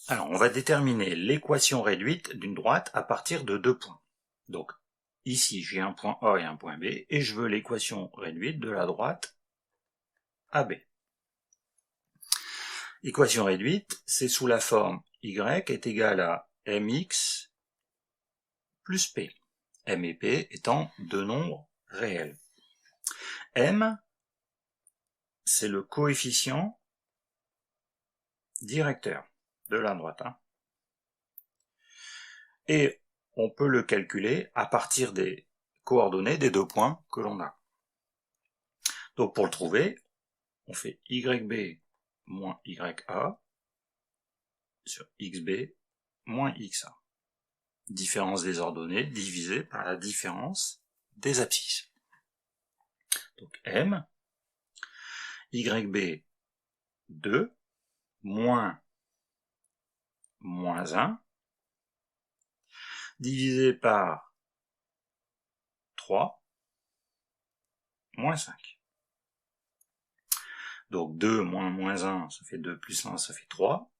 Alors, on va déterminer l'équation réduite d'une droite à partir de deux points. Donc, ici, j'ai un point A et un point B, et je veux l'équation réduite de la droite AB. Équation réduite, c'est sous la forme y est égal à mx plus p, m et p étant deux nombres réels. M, c'est le coefficient directeur de la droite. Et on peut le calculer à partir des coordonnées des deux points que l'on a. Donc pour le trouver, on fait yb moins ya sur xb moins xa. Différence des ordonnées divisée par la différence des abscisses. Donc m, yb 2, moins 1, divisé par 3, moins 5. Donc 2 moins 1, ça fait 2 plus 1, ça fait 3.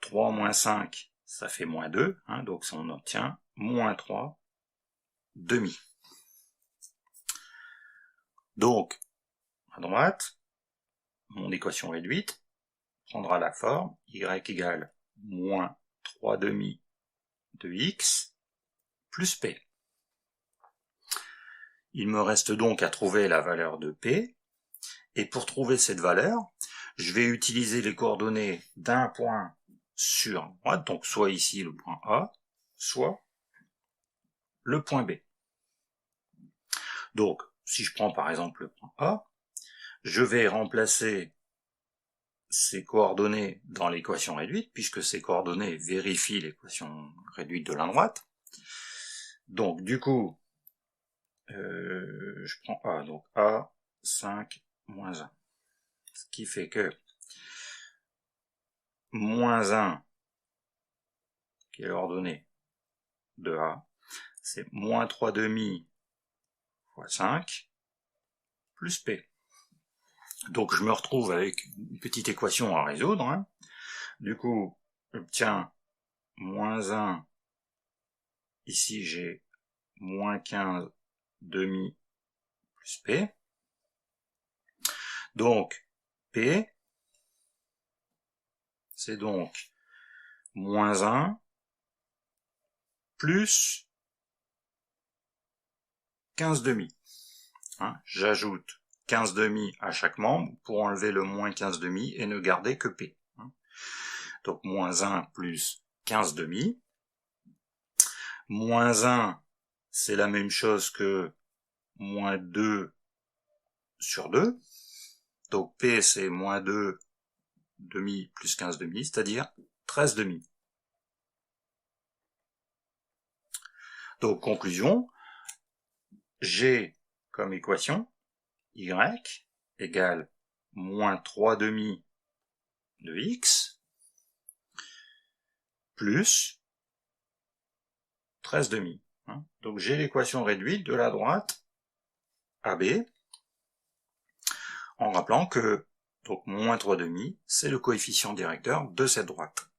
3 moins 5, ça fait moins 2, donc on obtient moins 3 demi. Donc, à droite, mon équation réduite prendra la forme y égale moins 3 demi de x plus p. Il me reste donc à trouver la valeur de p, et pour trouver cette valeur, je vais utiliser les coordonnées d'un point sur droite, donc soit ici le point A, soit le point B. Donc, si je prends par exemple le point A, je vais remplacer ces coordonnées dans l'équation réduite, puisque ces coordonnées vérifient l'équation réduite de la droite. Donc, du coup, je prends A, donc A, 5, moins 1. Ce qui fait que moins 1, qui est l'ordonnée de A, c'est moins 3 demi fois 5, plus P. Donc je me retrouve avec une petite équation à résoudre. Du coup, j'obtiens moins 1, ici j'ai moins 15 demi plus P. Donc, P, c'est donc moins 1 plus 15 demi. J'ajoute 15 demi à chaque membre pour enlever le moins 15 demi et ne garder que P. Donc, moins 1 plus 15 demi. Moins 1, c'est la même chose que moins 2 sur 2. Donc, P, c'est moins 2 demi plus 15 demi, c'est-à-dire 13 demi. Donc, conclusion, j'ai comme équation y égale moins 3 demi de x plus 13 demi. Donc j'ai l'équation réduite de la droite AB, en rappelant que donc moins 3 demi, c'est le coefficient directeur de cette droite.